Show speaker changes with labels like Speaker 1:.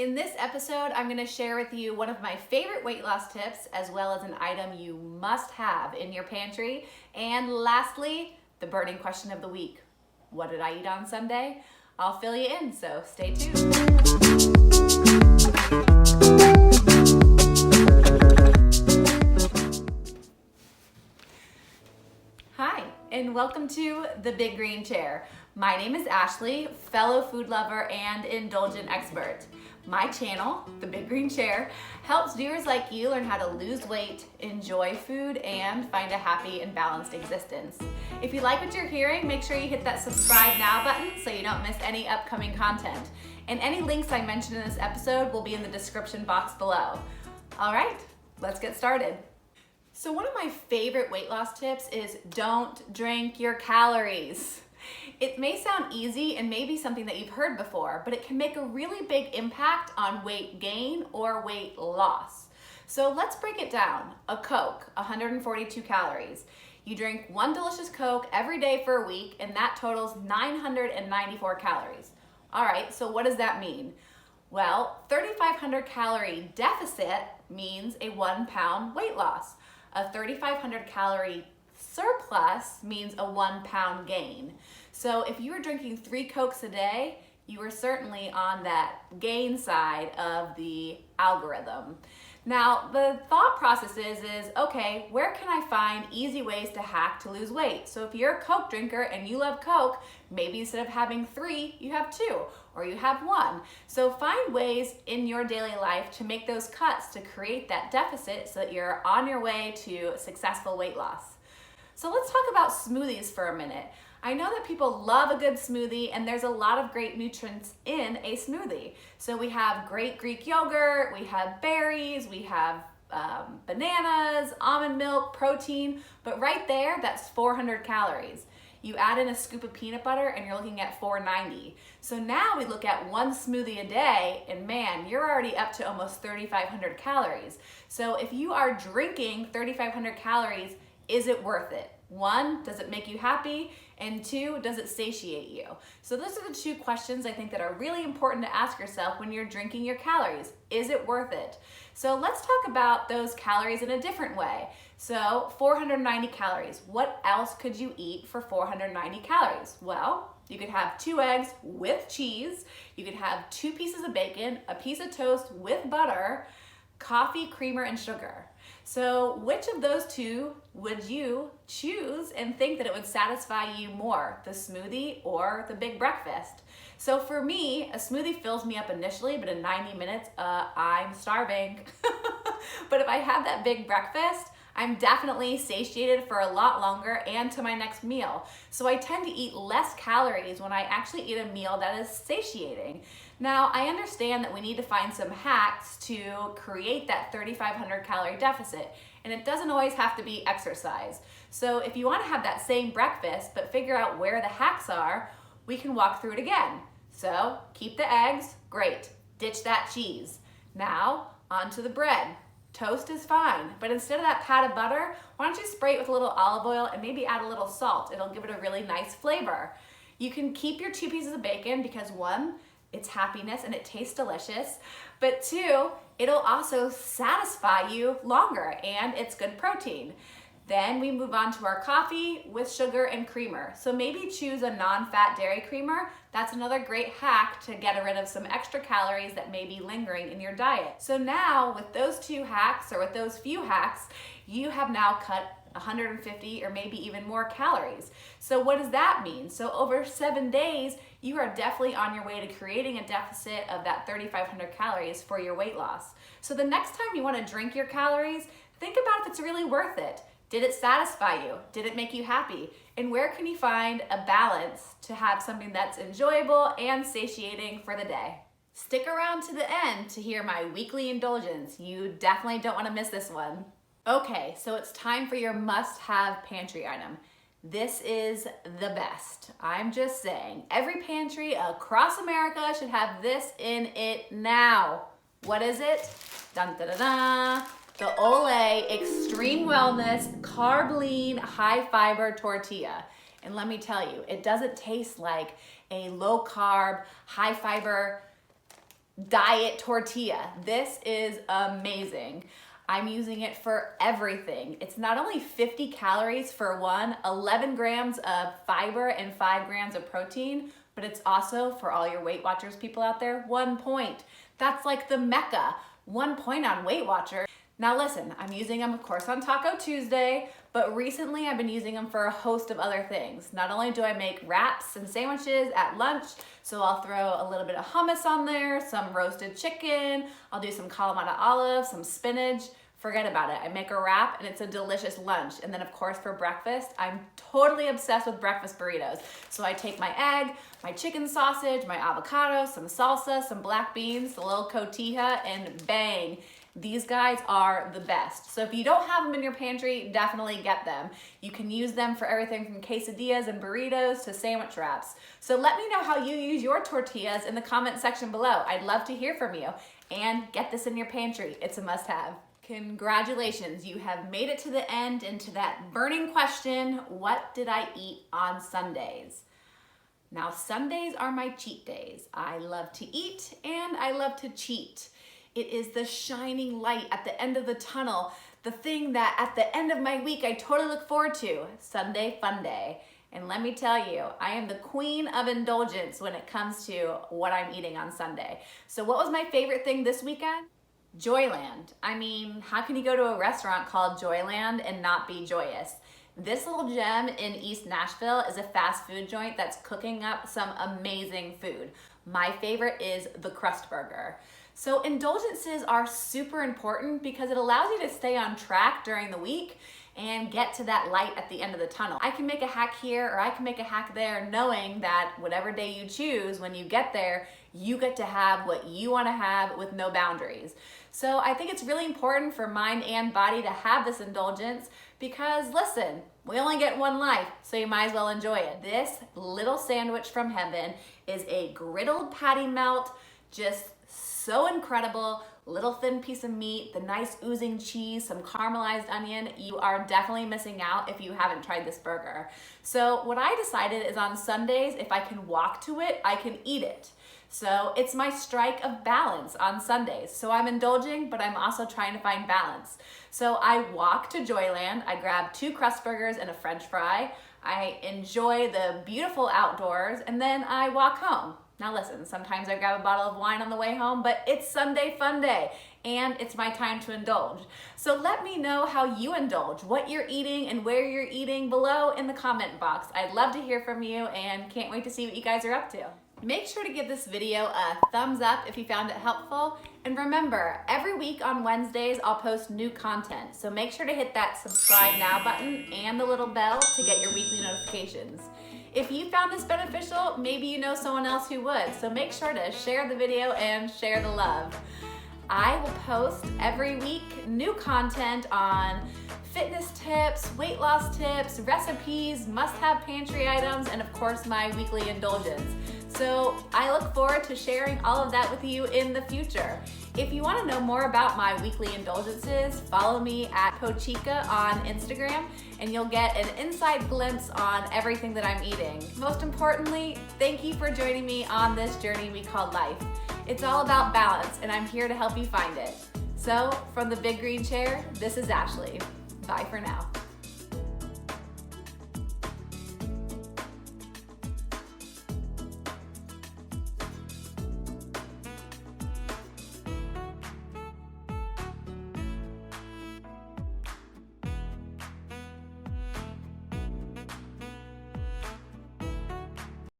Speaker 1: In this episode, I'm going to share with you one of my favorite weight loss tips, as well as an item you must have in your pantry. And lastly, the burning question of the week. What did I eat on Sunday? I'll fill you in, so stay tuned. Hi, and welcome to The Big Green Chair. My name is Ashley, fellow food lover and indulgent expert. My channel, The Big Green Chair, helps viewers like you learn how to lose weight, enjoy food, and find a happy and balanced existence. If you like what you're hearing, make sure you hit that subscribe now button so you don't miss any upcoming content. And any links I mention in this episode will be in the description box below. All right, let's get started. So one of my favorite weight loss tips is don't drink your calories. It may sound easy and maybe something that you've heard before, but it can make a really big impact on weight gain or weight loss. So let's break it down. A Coke, 142 calories. You drink one delicious Coke every day for a week, and that totals 994 calories. All right, so what does that mean? Well, 3,500 calorie deficit means a 1 pound weight loss. A 3,500 calorie surplus means a 1 pound gain. So if you were drinking 3 Cokes a day, you were certainly on that gain side of the algorithm. Now, the thought process is okay, where can I find easy ways to hack to lose weight? So if you're a Coke drinker and you love Coke, maybe instead of having 3, you have 2, or you have 1. So find ways in your daily life to make those cuts to create that deficit so that you're on your way to successful weight loss. So let's talk about smoothies for a minute. I know that people love a good smoothie, and there's a lot of great nutrients in a smoothie. So we have great Greek yogurt, we have berries, we have bananas, almond milk, protein, but right there, that's 400 calories. You add in a scoop of peanut butter and you're looking at 490. So now we look at one smoothie a day and man, you're already up to almost 3,500 calories. So if you are drinking 3,500 calories, is it worth it? 1, does it make you happy? And 2, does it satiate you? So those are the 2 questions I think that are really important to ask yourself when you're drinking your calories. Is it worth it? So let's talk about those calories in a different way. So 490 calories. What else could you eat for 490 calories? Well, you could have 2 eggs with cheese. You could have 2 pieces of bacon, a piece of toast with butter, coffee, creamer, and sugar. So which of those 2 would you choose and think that it would satisfy you more, the smoothie or the big breakfast? So for me, a smoothie fills me up initially, but in 90 minutes, I'm starving. But if I have that big breakfast, I'm definitely satiated for a lot longer and to my next meal. So I tend to eat less calories when I actually eat a meal that is satiating. Now, I understand that we need to find some hacks to create that 3,500 calorie deficit, and it doesn't always have to be exercise. So if you want to have that same breakfast, but figure out where the hacks are, we can walk through it again. So keep the eggs, great. Ditch that cheese. Now, onto the bread. Toast is fine, but instead of that pat of butter, why don't you spray it with a little olive oil and maybe add a little salt. It'll give it a really nice flavor. You can keep your 2 pieces of bacon because 1, it's happiness and it tastes delicious, but 2, it'll also satisfy you longer and it's good protein. Then we move on to our coffee with sugar and creamer. So maybe choose a non-fat dairy creamer. That's another great hack to get rid of some extra calories that may be lingering in your diet. So now with those 2 hacks, or with those few hacks, you have now cut 150 or maybe even more calories. So what does that mean? So over 7 days, you are definitely on your way to creating a deficit of that 3,500 calories for your weight loss. So the next time you want to drink your calories, think about if it's really worth it. Did it satisfy you? Did it make you happy? And where can you find a balance to have something that's enjoyable and satiating for the day? Stick around to the end to hear my weekly indulgence. You definitely don't want to miss this one. Okay, so it's time for your must-have pantry item. This is the best. I'm just saying, every pantry across America should have this in it now. What is it? Dun da da da. The Olé Extreme Wellness Carb Lean High Fiber Tortilla. And let me tell you, it doesn't taste like a low carb, high fiber diet tortilla. This is amazing. I'm using it for everything. It's not only 50 calories for one, 11 grams of fiber and 5 grams of protein, but it's also, for all your Weight Watchers people out there, 1 point. That's like the Mecca, 1 point on Weight Watcher. Now listen, I'm using them of course on Taco Tuesday, but recently I've been using them for a host of other things. Not only do I make wraps and sandwiches at lunch, so I'll throw a little bit of hummus on there, some roasted chicken, I'll do some Kalamata olives, some spinach. Forget about it. I make a wrap and it's a delicious lunch. And then of course for breakfast, I'm totally obsessed with breakfast burritos. So I take my egg, my chicken sausage, my avocado, some salsa, some black beans, a little cotija, and bang. These guys are the best. So if you don't have them in your pantry, definitely get them. You can use them for everything from quesadillas and burritos to sandwich wraps. So let me know how you use your tortillas in the comment section below. I'd love to hear from you. And get this in your pantry. It's a must-have. Congratulations, you have made it to the end and to that burning question, what did I eat on Sundays? Now, Sundays are my cheat days. I love to eat and I love to cheat. It is the shining light at the end of the tunnel, the thing that at the end of my week I totally look forward to, Sunday Fun Day. And let me tell you, I am the queen of indulgence when it comes to what I'm eating on Sunday. So what was my favorite thing this weekend? Joyland. I mean, how can you go to a restaurant called Joyland and not be joyous? This little gem in East Nashville is a fast food joint that's cooking up some amazing food. My favorite is the crust burger. So indulgences are super important because it allows you to stay on track during the week and get to that light at the end of the tunnel. I can make a hack here or I can make a hack there, knowing that whatever day you choose, when you get there, you get to have what you want to have with no boundaries. So I think it's really important for mind and body to have this indulgence because listen, we only get one life, so you might as well enjoy it. This little sandwich from heaven is a griddled patty melt, just so incredible. Little thin piece of meat, the nice oozing cheese, some caramelized onion. You are definitely missing out if you haven't tried this burger. So what I decided is on Sundays, if I can walk to it, I can eat it. So it's my strike of balance on Sundays. So I'm indulging, but I'm also trying to find balance. So I walk to Joyland, I grab 2 crust burgers and a French fry. I enjoy the beautiful outdoors, and then I walk home. Now listen, sometimes I grab a bottle of wine on the way home, but it's Sunday Fun Day and it's my time to indulge. So let me know how you indulge, what you're eating and where you're eating below in the comment box. I'd love to hear from you and can't wait to see what you guys are up to. Make sure to give this video a thumbs up if you found it helpful. And remember, every week on Wednesdays, I'll post new content. So make sure to hit that subscribe now button and the little bell to get your weekly notifications. If you found this beneficial, maybe you know someone else who would. So make sure to share the video and share the love. I will post every week new content on fitness tips, weight loss tips, recipes, must-have pantry items, and of course my weekly indulgence. So I look forward to sharing all of that with you in the future. If you want to know more about my weekly indulgences, follow me at Pochica on Instagram and you'll get an inside glimpse on everything that I'm eating. Most importantly, thank you for joining me on this journey we call life. It's all about balance and I'm here to help you find it. So from the Big Green Chair, this is Ashley. Bye for now.